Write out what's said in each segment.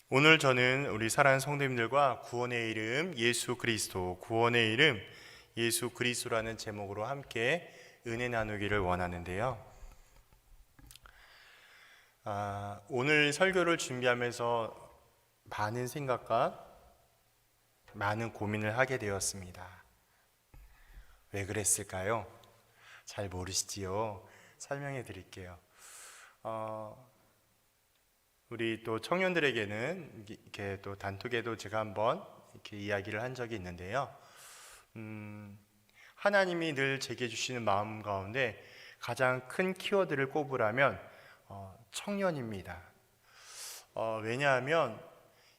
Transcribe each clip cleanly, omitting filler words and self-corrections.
오늘 저는 우리 사랑하는 성도님들과 구원의 이름 예수 그리스도, 구원의 이름 예수 그리스도라는 제목으로 함께 은혜 나누기를 원하는데요. 오늘 설교를 준비하면서 많은 생각과 많은 고민을 하게 되었습니다. 왜 그랬을까요? 잘 모르시지요? 설명해 드릴게요. 우리 또 청년들에게는 이렇게 또 단톡에도 제가 한번 이렇게 이야기를 한 적이 있는데요. 하나님이 늘 제게 주시는 마음 가운데 가장 큰 키워드를 꼽으라면 청년입니다. 왜냐하면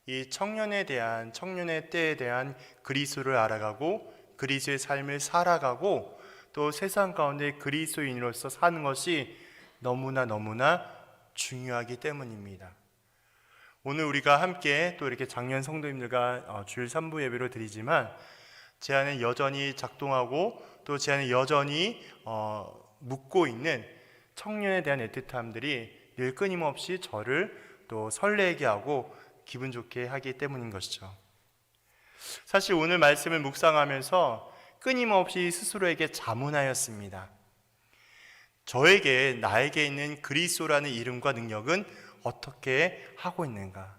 이 청년의 때에 대한 그리스도를 알아가고 그리스도의 삶을 살아가고 또 세상 가운데 그리스도인으로서 사는 것이 너무나 중요하기 때문입니다. 오늘 우리가 함께 또 이렇게 작년 성도님들과 주일 3부 예배로 드리지만 제 안에 여전히 작동하고 또 제 안에 여전히 묻고 있는 청년에 대한 애틋함들이 늘 끊임없이 저를 또 설레게 하고 기분 좋게 하기 때문인 것이죠. 사실 오늘 말씀을 묵상하면서 끊임없이 스스로에게 자문하였습니다. 나에게 있는 그리스도라는 이름과 능력은 어떻게 하고 있는가?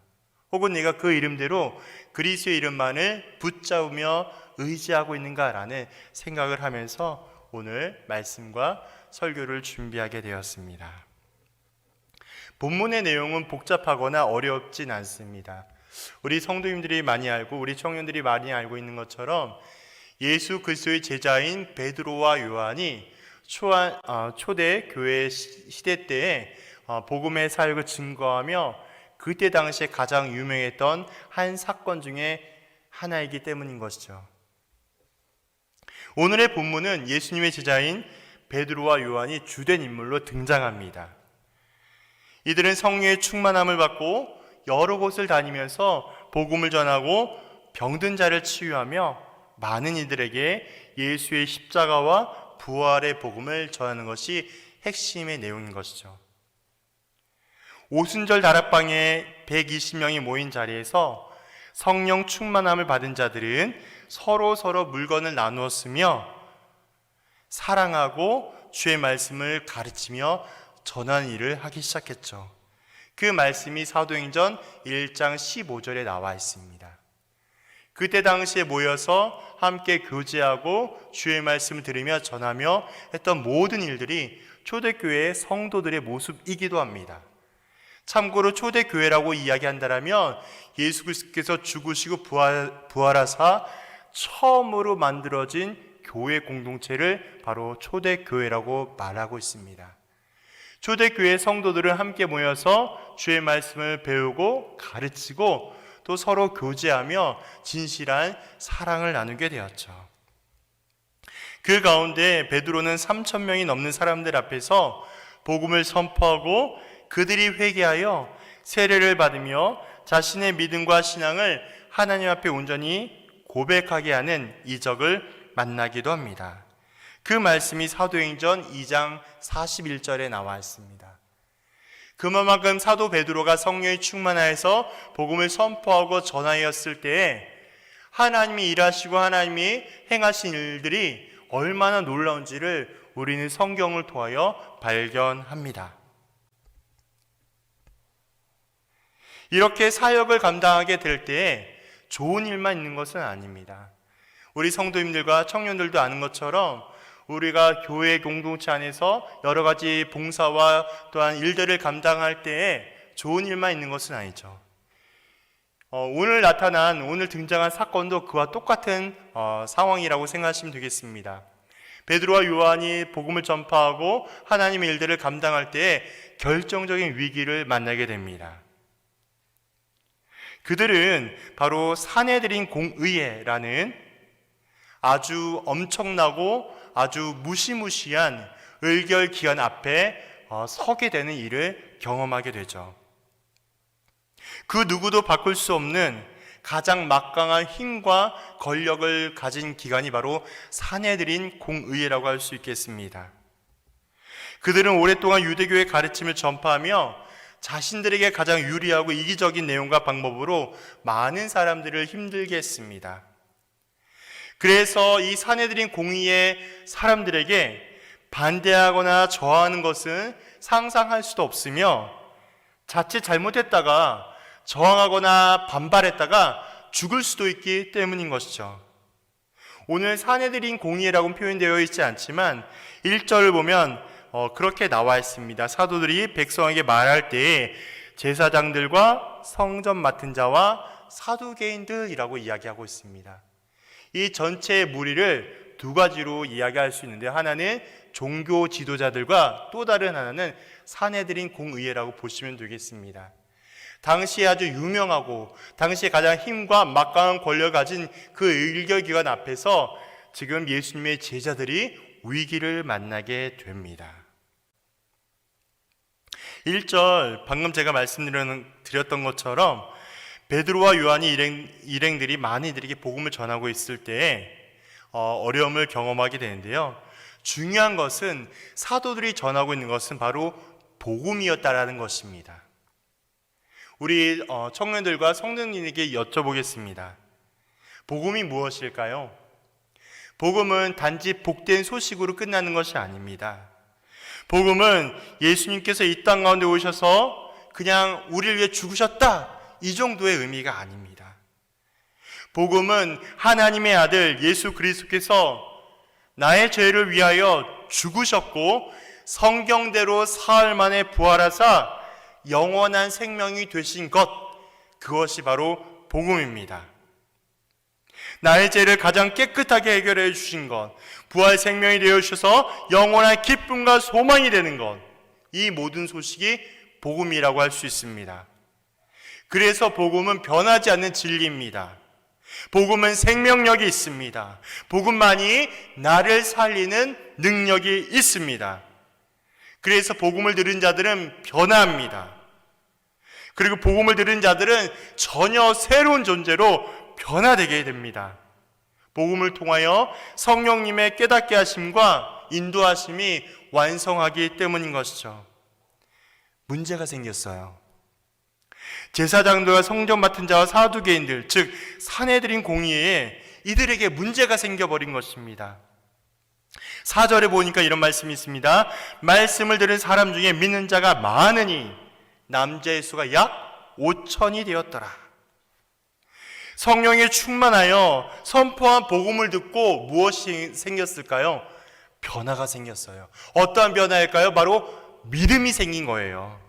혹은 내가 그 이름대로 그리스도의 이름만을 붙잡으며 의지하고 있는가라는 생각을 하면서 오늘 말씀과 설교를 준비하게 되었습니다. 본문의 내용은 복잡하거나 어렵진 않습니다. 우리 성도님들이 많이 알고 우리 청년들이 많이 알고 있는 것처럼 예수 그리스도의 제자인 베드로와 요한이 초대 교회 시대 때에 복음의 사역을 증거하며 그때 당시에 가장 유명했던 한 사건 중에 하나이기 때문인 것이죠. 오늘의 본문은 예수님의 제자인 베드로와 요한이 주된 인물로 등장합니다. 이들은 성령의 충만함을 받고 여러 곳을 다니면서 복음을 전하고 병든 자를 치유하며 많은 이들에게 예수의 십자가와 부활의 복음을 전하는 것이 핵심의 내용인 것이죠. 오순절 다락방에 120명이 모인 자리에서 성령 충만함을 받은 자들은 서로 물건을 나누었으며 사랑하고 주의 말씀을 가르치며 전하는 일을 하기 시작했죠. 그 말씀이 사도행전 1장 15절에 나와 있습니다. 그때 당시에 모여서 함께 교제하고 주의 말씀을 들으며 전하며 했던 모든 일들이 초대교회의 성도들의 모습이기도 합니다. 참고로 초대교회라고 이야기한다면 예수 그리스도께서 죽으시고 부활하사 처음으로 만들어진 교회 공동체를 바로 초대교회라고 말하고 있습니다. 초대교회 성도들은 함께 모여서 주의 말씀을 배우고 가르치고 또 서로 교제하며 진실한 사랑을 나누게 되었죠. 그 가운데 베드로는 3,000명이 넘는 사람들 앞에서 복음을 선포하고 그들이 회개하여 세례를 받으며 자신의 믿음과 신앙을 하나님 앞에 온전히 고백하게 하는 이적을 만나기도 합니다. 그 말씀이 사도행전 2장 41절에 나와 있습니다. 그만큼 사도 베드로가 성령이 충만하여서 복음을 선포하고 전하였을 때에 하나님이 일하시고 하나님이 행하신 일들이 얼마나 놀라운지를 우리는 성경을 통하여 발견합니다. 이렇게 사역을 감당하게 될 때에 좋은 일만 있는 것은 아닙니다. 우리 성도님들과 청년들도 아는 것처럼 우리가 교회 공동체 안에서 여러 가지 봉사와 또한 일들을 감당할 때에 좋은 일만 있는 것은 아니죠. 오늘 등장한 사건도 그와 똑같은 상황이라고 생각하시면 되겠습니다. 베드로와 요한이 복음을 전파하고 하나님의 일들을 감당할 때에 결정적인 위기를 만나게 됩니다. 그들은 바로 사내들인 공의회라는 아주 엄청나고 아주 무시무시한 의결 기관 앞에 서게 되는 일을 경험하게 되죠. 그 누구도 바꿀 수 없는 가장 막강한 힘과 권력을 가진 기관이 바로 사내들인 공의회라고 할 수 있겠습니다. 그들은 오랫동안 유대교의 가르침을 전파하며 자신들에게 가장 유리하고 이기적인 내용과 방법으로 많은 사람들을 힘들게 했습니다. 그래서 이 사내들인 공의의 사람들에게 반대하거나 저하는 것은 상상할 수도 없으며, 자칫 잘못했다가 저항하거나 반발했다가 죽을 수도 있기 때문인 것이죠. 오늘 사내들인 공의라고는 표현되어 있지 않지만 1절을 보면 그렇게 나와 있습니다. 사도들이 백성에게 말할 때에 제사장들과 성전 맡은 자와 사두개인들이라고 이야기하고 있습니다. 이 전체 무리를 두 가지로 이야기할 수 있는데, 하나는 종교 지도자들과 또 다른 하나는 사내들인 공의회라고 보시면 되겠습니다. 당시에 아주 유명하고 당시에 가장 힘과 막강한 권력을 가진 그 일결기관 앞에서 지금 예수님의 제자들이 위기를 만나게 됩니다. 1절, 방금 제가 말씀드렸던 것처럼 베드로와 요한이 일행들이 많은 이들에게 복음을 전하고 있을 때에 어려움을 경험하게 되는데요. 중요한 것은 사도들이 전하고 있는 것은 바로 복음이었다라는 것입니다. 우리 청년들과 성도님에게 여쭤보겠습니다. 복음이 무엇일까요? 복음은 단지 복된 소식으로 끝나는 것이 아닙니다. 복음은 예수님께서 이 땅 가운데 오셔서 그냥 우리를 위해 죽으셨다, 이 정도의 의미가 아닙니다. 복음은 하나님의 아들 예수 그리스도께서 나의 죄를 위하여 죽으셨고 성경대로 사흘 만에 부활하사 영원한 생명이 되신 것, 그것이 바로 복음입니다. 나의 죄를 가장 깨끗하게 해결해 주신 것, 부활 생명이 되어 주셔서 영원한 기쁨과 소망이 되는 것, 이 모든 소식이 복음이라고 할 수 있습니다. 그래서 복음은 변하지 않는 진리입니다. 복음은 생명력이 있습니다. 복음만이 나를 살리는 능력이 있습니다. 그래서 복음을 들은 자들은 변화합니다. 그리고 복음을 들은 자들은 전혀 새로운 존재로 변화되게 됩니다. 복음을 통하여 성령님의 깨닫게 하심과 인도하심이 완성하기 때문인 것이죠. 문제가 생겼어요. 제사장들과 성전 맡은 자와 사두개인들, 즉 사내들인 공의회에 이들에게 문제가 생겨버린 것입니다. 4절에 보니까 이런 말씀이 있습니다. 말씀을 들은 사람 중에 믿는 자가 많으니 남자의 수가 약 5천이 되었더라. 성령에 충만하여 선포한 복음을 듣고 무엇이 생겼을까요? 변화가 생겼어요. 어떠한 변화일까요? 바로 믿음이 생긴 거예요.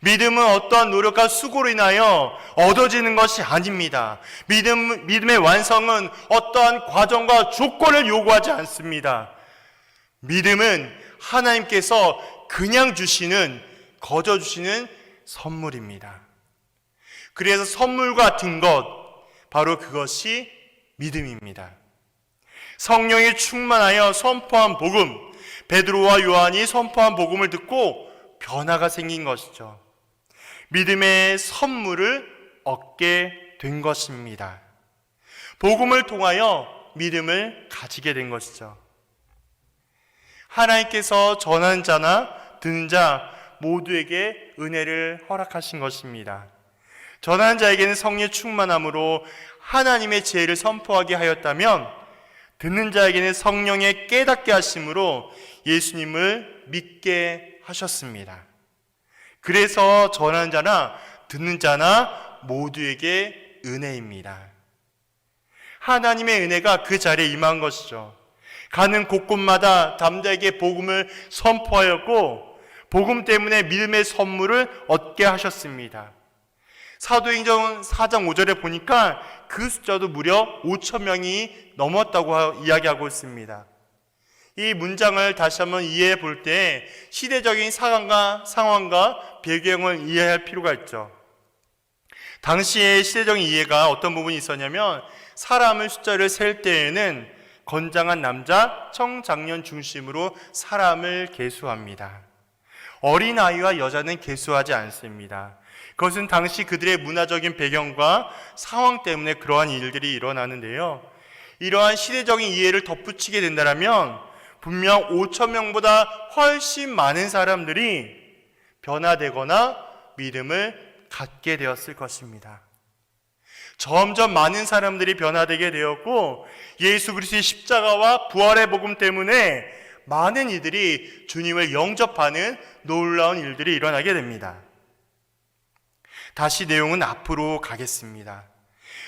믿음은 어떠한 노력과 수고로 인하여 얻어지는 것이 아닙니다. 믿음의 완성은 어떠한 과정과 조건을 요구하지 않습니다. 믿음은 하나님께서 그냥 주시는, 거저 주시는 선물입니다. 그래서 선물 같은 것, 바로 그것이 믿음입니다. 성령이 충만하여 선포한 복음, 베드로와 요한이 선포한 복음을 듣고 변화가 생긴 것이죠. 믿음의 선물을 얻게 된 것입니다. 복음을 통하여 믿음을 가지게 된 것이죠. 하나님께서 전하는 자나 듣는 자 모두에게 은혜를 허락하신 것입니다. 전하는 자에게는 성령의 충만함으로 하나님의 지혜를 선포하게 하였다면, 듣는 자에게는 성령의 깨닫게 하심으로 예수님을 믿게 하셨습니다. 그래서 전하는 자나 듣는 자나 모두에게 은혜입니다. 하나님의 은혜가 그 자리에 임한 것이죠. 가는 곳곳마다 담대하게 복음을 선포하였고 복음 때문에 믿음의 선물을 얻게 하셨습니다. 사도행전 4장 5절에 보니까 그 숫자도 무려 5천 명이 넘었다고 이야기하고 있습니다. 이 문장을 다시 한번 이해해 볼 때 시대적인 상황과 배경을 이해할 필요가 있죠. 당시의 시대적인 이해가 어떤 부분이 있었냐면, 사람의 숫자를 셀 때에는 건장한 남자, 청장년 중심으로 사람을 계수합니다. 어린아이와 여자는 계수하지 않습니다. 그것은 당시 그들의 문화적인 배경과 상황 때문에 그러한 일들이 일어나는데요. 이러한 시대적인 이해를 덧붙이게 된다면 분명 5천 명보다 훨씬 많은 사람들이 변화되거나 믿음을 갖게 되었을 것입니다. 점점 많은 사람들이 변화되게 되었고 예수 그리스도의 십자가와 부활의 복음 때문에 많은 이들이 주님을 영접하는 놀라운 일들이 일어나게 됩니다. 다시 내용은 앞으로 가겠습니다.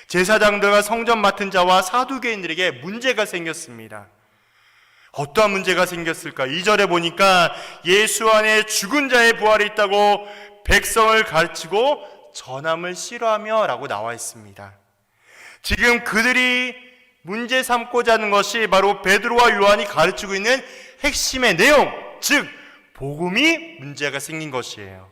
제사장들과 성전 맡은 자와 사두개인들에게 문제가 생겼습니다. 어떠한 문제가 생겼을까? 2절에 보니까 예수 안에 죽은 자의 부활이 있다고 백성을 가르치고 전함을 싫어하며 라고 나와 있습니다. 지금 그들이 문제 삼고자 하는 것이 바로 베드로와 요한이 가르치고 있는 핵심의 내용, 즉 복음이 문제가 생긴 것이에요.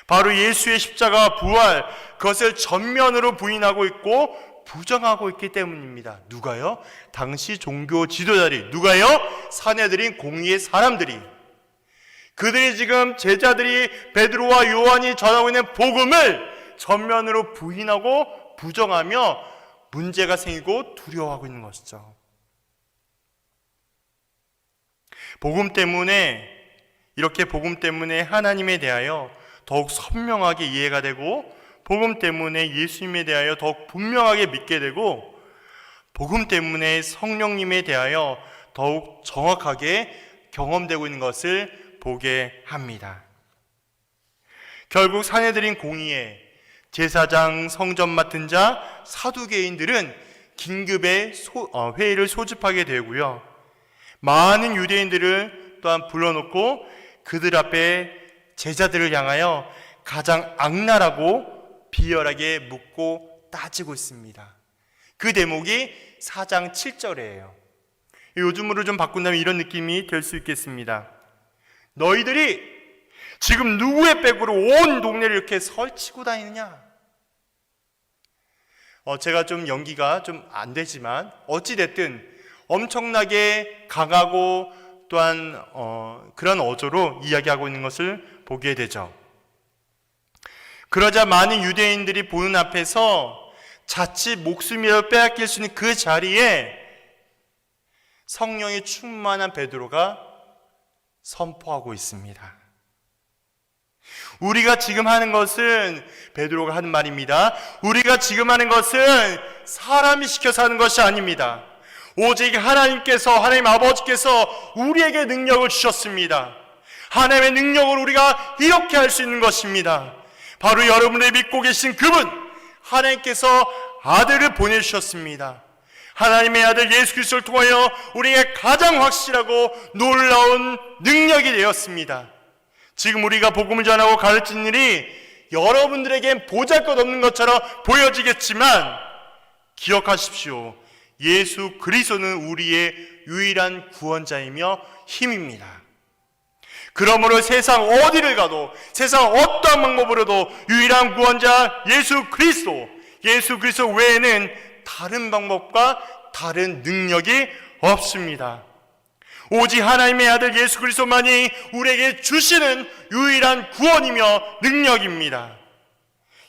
바로 예수의 십자가와 부활, 그것을 전면으로 부인하고 있고 부정하고 있기 때문입니다. 누가요? 당시 종교 지도자들이. 누가요? 사내들인 공의의 사람들이. 그들이 지금 제자들이 베드로와 요한이 전하고 있는 복음을 전면으로 부인하고 부정하며 문제가 생기고 두려워하고 있는 것이죠. 이렇게 복음 때문에 하나님에 대하여 더욱 선명하게 이해가 되고 복음 때문에 예수님에 대하여 더욱 분명하게 믿게 되고 복음 때문에 성령님에 대하여 더욱 정확하게 경험되고 있는 것을 보게 합니다. 결국 사내들인 공의회, 제사장, 성전 맡은 자, 사두개인들은 긴급의 회의를 소집하게 되고요. 많은 유대인들을 또한 불러놓고 그들 앞에 제자들을 향하여 가장 악랄하고 비열하게 묻고 따지고 있습니다. 그 대목이 4장 7절이에요. 요즘으로 좀 바꾼다면 이런 느낌이 될 수 있겠습니다. 너희들이 지금 누구의 백으로 온 동네를 이렇게 설치고 다니느냐? 제가 좀 연기가 좀 안 되지만 어찌됐든 엄청나게 강하고 또한 그런 어조로 이야기하고 있는 것을 보게 되죠. 그러자 많은 유대인들이 보는 앞에서 자칫 목숨이라도 빼앗길 수 있는 그 자리에 성령이 충만한 베드로가 선포하고 있습니다. 우리가 지금 하는 것은 베드로가 하는 말입니다. 우리가 지금 하는 것은 사람이 시켜서 하는 것이 아닙니다. 오직 하나님 아버지께서 우리에게 능력을 주셨습니다. 하나님의 능력으로 우리가 이렇게 할 수 있는 것입니다. 바로 여러분의 믿고 계신 그분, 하나님께서 아들을 보내주셨습니다. 하나님의 아들 예수 그리스도를 통하여 우리에게 가장 확실하고 놀라운 능력이 되었습니다. 지금 우리가 복음을 전하고 가르치는 일이 여러분들에겐 보잘것없는 것처럼 보여지겠지만 기억하십시오. 예수 그리스도는 우리의 유일한 구원자이며 힘입니다. 그러므로 세상 어디를 가도 세상 어떠한 방법으로도 유일한 구원자 예수 그리스도 외에는 다른 방법과 다른 능력이 없습니다. 오직 하나님의 아들 예수 그리스도만이 우리에게 주시는 유일한 구원이며 능력입니다.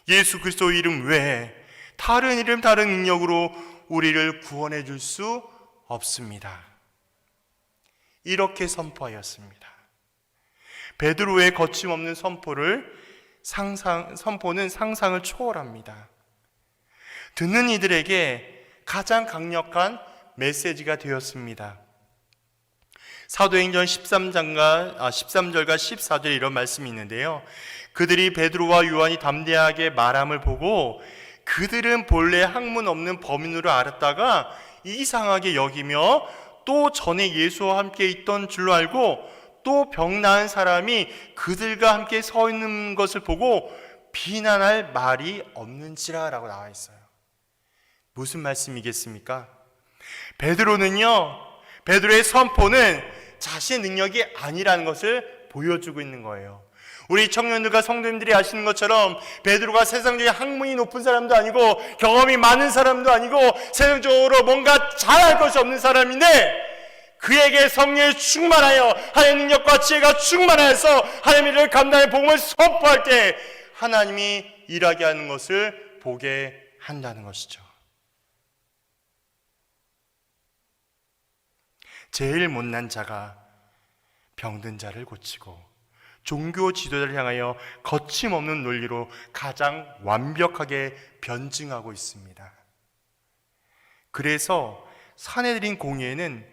예수 그리스도 이름 외에 다른 이름 다른 능력으로 우리를 구원해 줄 수 없습니다. 이렇게 선포하였습니다. 베드로의 거침없는 선포는 상상을 초월합니다. 듣는 이들에게 가장 강력한 메시지가 되었습니다. 사도행전 13절과 14절에 이런 말씀이 있는데요. 그들이 베드로와 요한이 담대하게 말함을 보고 그들은 본래 학문 없는 범인으로 알았다가 이상하게 여기며 또 전에 예수와 함께 있던 줄로 알고 또 병 나은 사람이 그들과 함께 서 있는 것을 보고 비난할 말이 없는지라 라고 나와 있어요. 무슨 말씀이겠습니까? 베드로의 선포는 자신의 능력이 아니라는 것을 보여주고 있는 거예요. 우리 청년들과 성도님들이 아시는 것처럼 베드로가 세상적인 학문이 높은 사람도 아니고 경험이 많은 사람도 아니고 세상적으로 뭔가 잘할 것이 없는 사람인데 그에게 성령이 충만하여 하나님의 능력과 지혜가 충만하여서 하나님의 일을 감당해 복음을 선포할 때 하나님이 일하게 하는 것을 보게 한다는 것이죠. 제일 못난 자가 병든 자를 고치고 종교 지도자를 향하여 거침없는 논리로 가장 완벽하게 변증하고 있습니다. 그래서 산헤드린 공의회는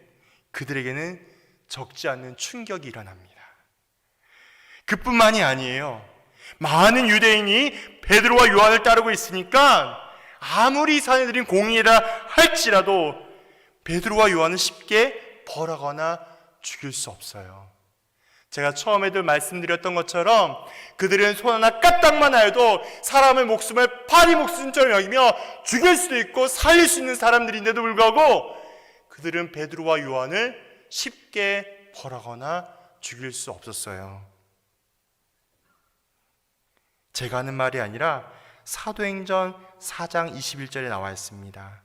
그들에게는 적지 않는 충격이 일어납니다. 그뿐만이 아니에요. 많은 유대인이 베드로와 요한을 따르고 있으니까 아무리 산헤드린 공의회라 할지라도 베드로와 요한은 쉽게 벌하거나 죽일 수 없어요. 제가 처음에도 말씀드렸던 것처럼 그들은 손 하나 까딱만 하여도 사람의 목숨을 파리 목숨처럼 여기며 죽일 수도 있고 살릴 수 있는 사람들인데도 불구하고 그들은 베드로와 요한을 쉽게 벌하거나 죽일 수 없었어요. 제가 하는 말이 아니라 사도행전 4장 21절에 나와 있습니다.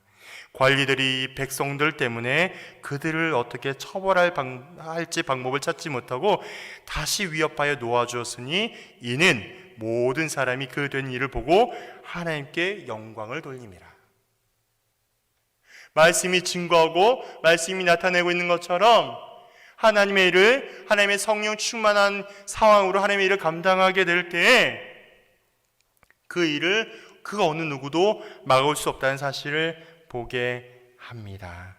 관리들이 백성들 때문에 그들을 어떻게 처벌할지 방법을 찾지 못하고 다시 위협하여 놓아주었으니 이는 모든 사람이 그 된 일을 보고 하나님께 영광을 돌림이라. 말씀이 증거하고 말씀이 나타내고 있는 것처럼 하나님의 일을, 하나님의 성령 충만한 상황으로 하나님의 일을 감당하게 될 때에 그 일을 그 어느 누구도 막을 수 없다는 사실을 보게 합니다.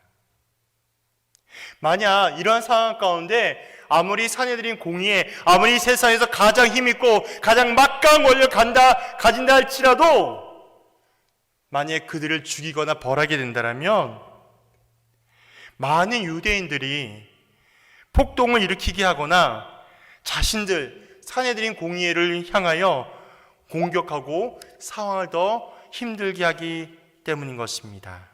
만약 이러한 상황 가운데 아무리 산헤드린 공의회, 아무리 세상에서 가장 힘있고 가장 막강한 권력을 가진다 할지라도 만약 그들을 죽이거나 벌하게 된다면 많은 유대인들이 폭동을 일으키게 하거나 자신들 산헤드린 공의회를 향하여 공격하고 상황을 더 힘들게 하기 때문인 것입니다.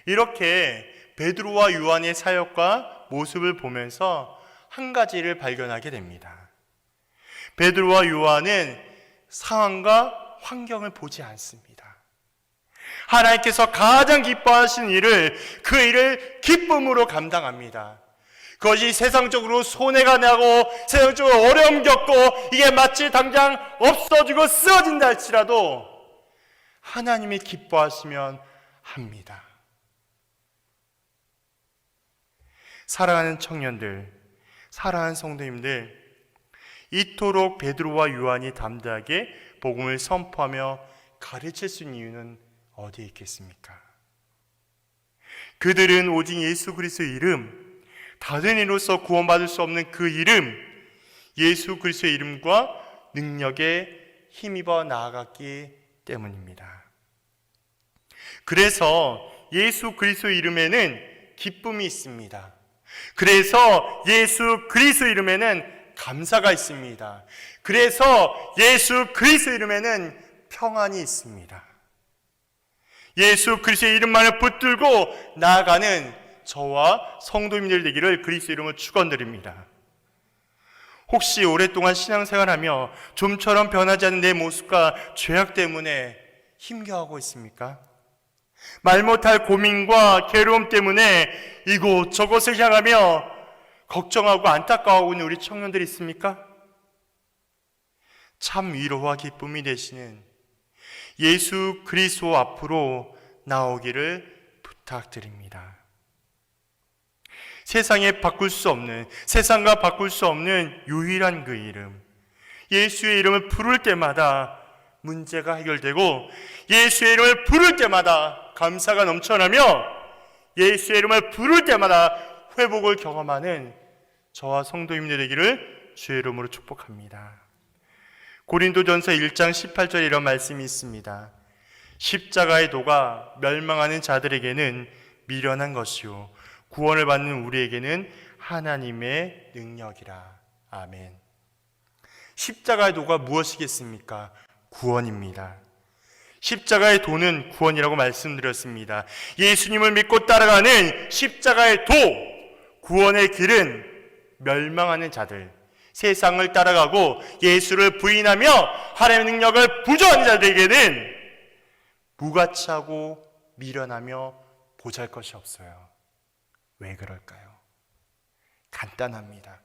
이렇게 베드로와 요한의 사역과 모습을 보면서 한 가지를 발견하게 됩니다. 베드로와 요한은 상황과 환경을 보지 않습니다. 하나님께서 가장 기뻐하시는 일을, 그 일을 기쁨으로 감당합니다. 그것이 세상적으로 손해가 나고 세상적으로 어려움 겪고 이게 마치 당장 없어지고 쓰러진다 할지라도 하나님이 기뻐하시면 합니다. 사랑하는 청년들, 사랑하는 성도님들, 이토록 베드로와 요한이 담대하게 복음을 선포하며 가르칠 수 있는 이유는 어디에 있겠습니까? 그들은 오직 예수 그리스도의 이름, 다른 이로서 구원받을 수 없는 그 이름, 예수 그리스도의 이름과 능력에 힘입어 나아갔기 때문입니다. 그래서 예수 그리스도의 이름에는 기쁨이 있습니다. 그래서 예수 그리스도의 이름에는 감사가 있습니다. 그래서 예수 그리스도의 이름에는 평안이 있습니다. 예수 그리스도의 이름만을 붙들고 나아가는 저와 성도님들 되기를 그리스도 이름으로 축원드립니다. 혹시 오랫동안 신앙생활하며 좀처럼 변하지 않는 내 모습과 죄악 때문에 힘겨워하고 있습니까? 말 못할 고민과 괴로움 때문에 이곳 저곳을 향하며 걱정하고 안타까워하고 있는 우리 청년들이 있습니까? 참 위로와 기쁨이 되시는 예수 그리스도 앞으로 나오기를 부탁드립니다. 세상에 바꿀 수 없는, 세상과 바꿀 수 없는 유일한 그 이름, 예수의 이름을 부를 때마다 문제가 해결되고 예수의 이름을 부를 때마다 감사가 넘쳐나며 예수의 이름을 부를 때마다 회복을 경험하는 저와 성도님들 되기를 주의 이름으로 축복합니다. 고린도전서 1장 18절에 이런 말씀이 있습니다. 십자가의 도가 멸망하는 자들에게는 미련한 것이요 구원을 받는 우리에게는 하나님의 능력이라. 아멘. 십자가의 도가 무엇이겠습니까? 구원입니다. 십자가의 도는 구원이라고 말씀드렸습니다. 예수님을 믿고 따라가는 십자가의 도, 구원의 길은 멸망하는 자들, 세상을 따라가고 예수를 부인하며 하나님의 능력을 부정하는 자들에게는 무가치하고 미련하며 보잘것이 없어요. 왜 그럴까요? 간단합니다.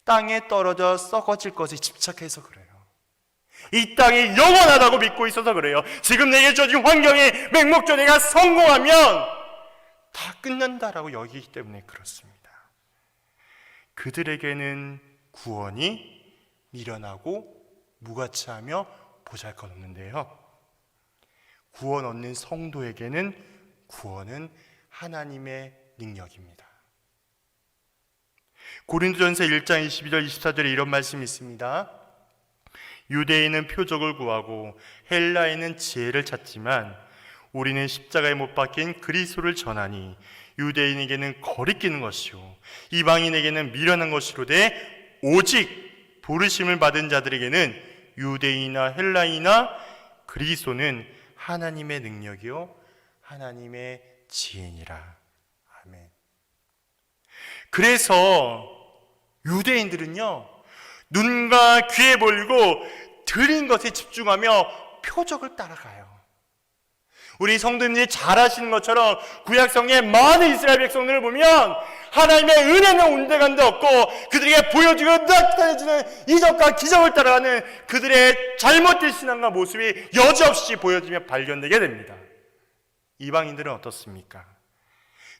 땅에 떨어져 썩어질 것에 집착해서 그래요. 이 땅이 영원하다고 믿고 있어서 그래요. 지금 내게 주어진 환경에 맹목적으로 내가 성공하면 다 끝난다라고 여기기 때문에 그렇습니다. 그들에게는 구원이 미련하고 무가치하며 보잘것없는데요. 구원 얻는 성도에게는 구원은 하나님의 능력입니다. 고린도전서 1장 22절 24절에 이런 말씀이 있습니다. 유대인은 표적을 구하고 헬라인은 지혜를 찾지만 우리는 십자가에 못 박힌 그리스도를 전하니 유대인에게는 거리끼는 것이요 이방인에게는 미련한 것이로되 오직 부르심을 받은 자들에게는 유대인이나 헬라인이나 그리스도는 하나님의 능력이요 하나님의 지혜니라. 아멘. 그래서 유대인들은요 눈과 귀에 보이고 들린 것에 집중하며 표적을 따라가요. 우리 성도님들이 잘 아시는 것처럼 구약성의 많은 이스라엘 백성들을 보면 하나님의 은혜는 온데간데 없고 그들에게 보여주고 나타내주는 이적과 기적을 따라가는 그들의 잘못된 신앙과 모습이 여지없이 보여지며 발견되게 됩니다. 이방인들은 어떻습니까?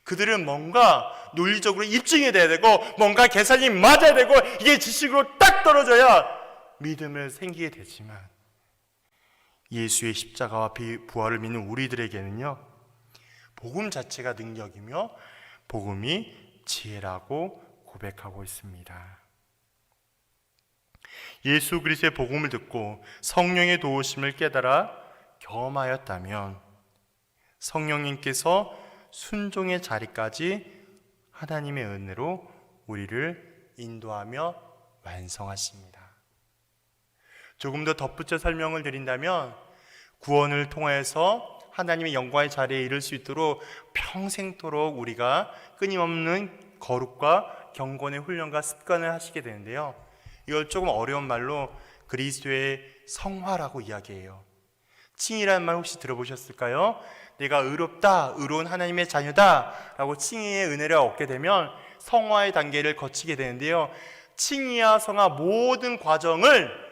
그들은 뭔가 논리적으로 입증이 돼야 되고 뭔가 계산이 맞아야 되고 이게 지식으로 딱 떨어져야 믿음을 생기게 되지만 예수의 십자가와 부활을 믿는 우리들에게는요 복음 자체가 능력이며 복음이 지혜라고 고백하고 있습니다. 예수 그리스도의 복음을 듣고 성령의 도우심을 깨달아 경험하였다면 성령님께서 순종의 자리까지 하나님의 은혜로 우리를 인도하며 완성하십니다. 조금 더 덧붙여 설명을 드린다면 구원을 통하여서 하나님의 영광의 자리에 이를 수 있도록 평생토록 우리가 끊임없는 거룩과 경건의 훈련과 습관을 하시게 되는데요. 이걸 조금 어려운 말로 그리스도의 성화라고 이야기해요. 칭의라는 말 혹시 들어보셨을까요? 내가 의롭다, 의로운 하나님의 자녀다 라고 칭의의 은혜를 얻게 되면 성화의 단계를 거치게 되는데요. 칭의와 성화 모든 과정을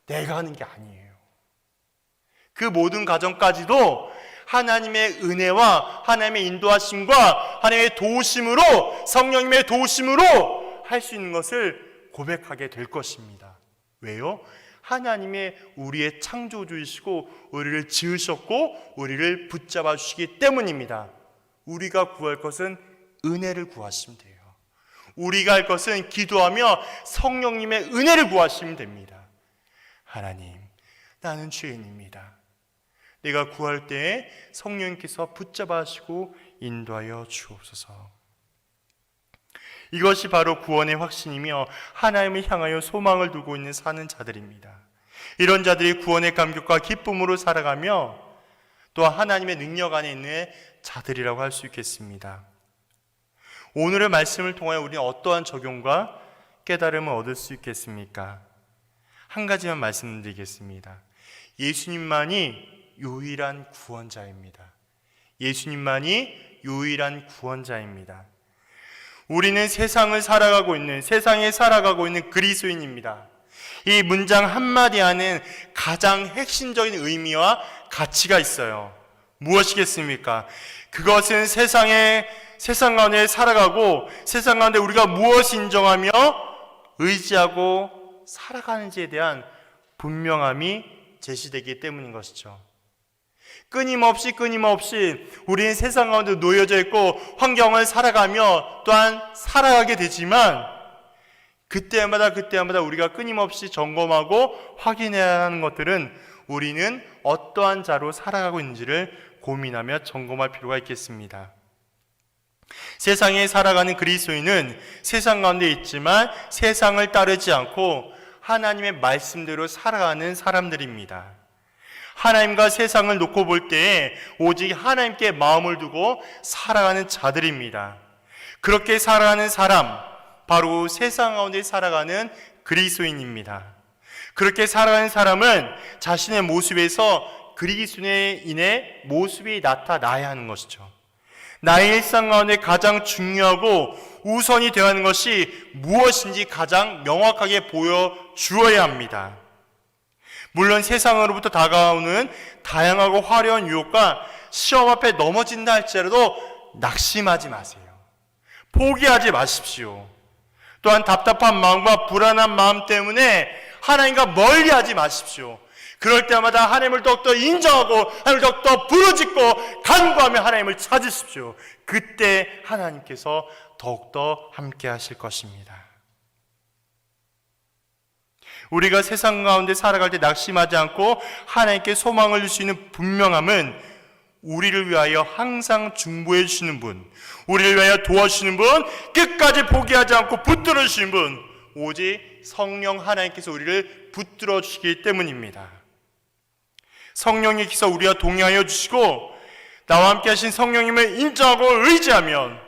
내가 하는 게 아니에요. 그 모든 과정까지도 하나님의 은혜와 하나님의 인도하심과 하나님의 도우심으로 성령님의 도우심으로 할 수 있는 것을 고백하게 될 것입니다. 왜요? 하나님의 우리의 창조주이시고 우리를 지으셨고 우리를 붙잡아 주시기 때문입니다. 우리가 구할 것은 은혜를 구하시면 돼요. 우리가 할 것은 기도하며 성령님의 은혜를 구하시면 됩니다. 하나님, 나는 죄인입니다. 내가 구할 때에 성령님께서 붙잡아 주시고 인도하여 주옵소서. 이것이 바로 구원의 확신이며 하나님을 향하여 소망을 두고 있는 사는 자들입니다. 이런 자들이 구원의 감격과 기쁨으로 살아가며 또 하나님의 능력 안에 있는 자들이라고 할 수 있겠습니다. 오늘의 말씀을 통하여 우리는 어떠한 적용과 깨달음을 얻을 수 있겠습니까? 한 가지만 말씀드리겠습니다. 예수님만이 유일한 구원자입니다. 예수님만이 유일한 구원자입니다. 우리는 세상에 살아가고 있는 그리스도인입니다. 이 문장 한마디 안에 가장 핵심적인 의미와 가치가 있어요. 무엇이겠습니까? 그것은 세상 가운데 살아가고 세상 가운데 우리가 무엇을 인정하며 의지하고 살아가는지에 대한 분명함이 제시되기 때문인 것이죠. 끊임없이 우리는 세상 가운데 놓여져 있고 환경을 살아가며 또한 살아가게 되지만 그때마다 우리가 끊임없이 점검하고 확인해야 하는 것들은 우리는 어떠한 자로 살아가고 있는지를 고민하며 점검할 필요가 있겠습니다. 세상에 살아가는 그리스도인은 세상 가운데 있지만 세상을 따르지 않고 하나님의 말씀대로 살아가는 사람들입니다. 하나님과 세상을 놓고 볼 때에 오직 하나님께 마음을 두고 살아가는 자들입니다. 그렇게 살아가는 사람, 바로 세상 가운데 살아가는 그리스도인입니다. 그렇게 살아가는 사람은 자신의 모습에서 그리스도인의 모습이 나타나야 하는 것이죠. 나의 일상 가운데 가장 중요하고 우선이 되어야 하는 것이 무엇인지 가장 명확하게 보여주어야 합니다. 물론 세상으로부터 다가오는 다양하고 화려한 유혹과 시험 앞에 넘어진다 할지라도 낙심하지 마세요. 포기하지 마십시오. 또한 답답한 마음과 불안한 마음 때문에 하나님과 멀리하지 마십시오. 그럴 때마다 하나님을 더욱더 인정하고 하나님을 더욱더 부르짖고 간구하며 하나님을 찾으십시오. 그때 하나님께서 더욱더 함께 하실 것입니다. 우리가 세상 가운데 살아갈 때 낙심하지 않고 하나님께 소망을 줄 수 있는 분명함은 우리를 위하여 항상 중보해 주시는 분, 우리를 위하여 도와주시는 분, 끝까지 포기하지 않고 붙들어 주시는 분, 오직 성령 하나님께서 우리를 붙들어 주시기 때문입니다. 성령님께서 우리와 동행하여 주시고 나와 함께 하신 성령님을 인정하고 의지하면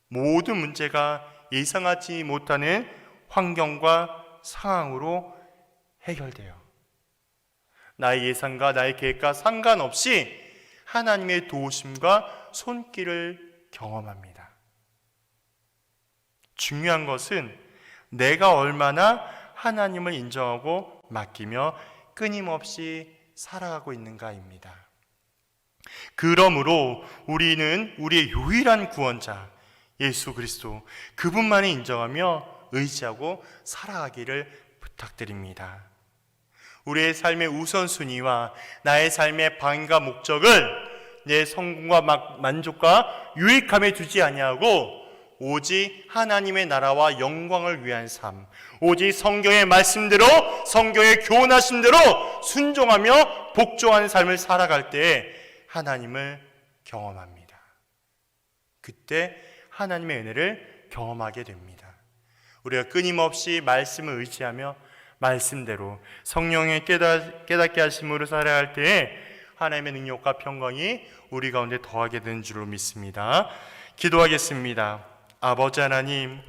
모든 문제가 예상하지 못하는 환경과 상황으로 해결돼요. 나의 예상과 나의 계획과 상관없이 하나님의 도우심과 손길을 경험합니다. 중요한 것은 내가 얼마나 하나님을 인정하고 맡기며 끊임없이 살아가고 있는가입니다. 그러므로 우리는 우리의 유일한 구원자 예수 그리스도 그분만을 인정하며 의지하고 살아가기를 부탁드립니다. 우리의 삶의 우선순위와 나의 삶의 방향과 목적을 내 성공과 만족과 유익함에 두지 아니하고 오직 하나님의 나라와 영광을 위한 삶, 오직 성경의 말씀대로 성경의 교훈하심대로 순종하며 복종하는 삶을 살아갈 때에 하나님을 경험합니다. 그때 하나님의 은혜를 경험하게 됩니다. 우리가 끊임없이 말씀을 의지하며 말씀대로 성령의 깨닫게 하심으로 살아갈 때에 하나님의 능력과 평강이 우리 가운데 더하게 되는 줄로 믿습니다. 기도하겠습니다. 아버지 하나님,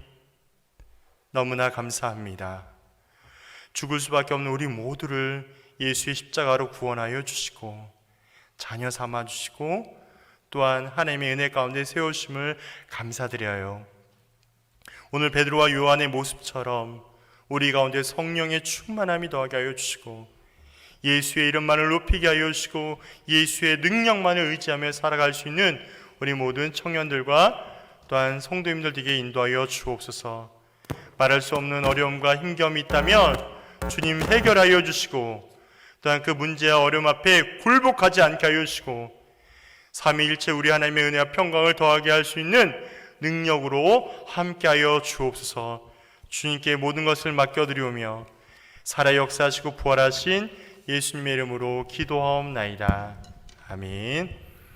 너무나 감사합니다. 죽을 수밖에 없는 우리 모두를 예수의 십자가로 구원하여 주시고 자녀 삼아 주시고 또한 하나님의 은혜 가운데 세우심을 감사드려요. 오늘 베드로와 요한의 모습처럼 우리 가운데 성령의 충만함이 더하게 하여 주시고 예수의 이름만을 높이게 하여 주시고 예수의 능력만을 의지하며 살아갈 수 있는 우리 모든 청년들과 또한 성도님들 되게 인도하여 주옵소서. 말할 수 없는 어려움과 힘겨움이 있다면 주님 해결하여 주시고 또한 그 문제와 어려움 앞에 굴복하지 않게 하여 주시고 삼위일체 우리 하나님의 은혜와 평강을 더하게 할 수 있는 능력으로 함께하여 주옵소서. 주님께 모든 것을 맡겨드리오며 살아 역사하시고 부활하신 예수님의 이름으로 기도하옵나이다. 아멘.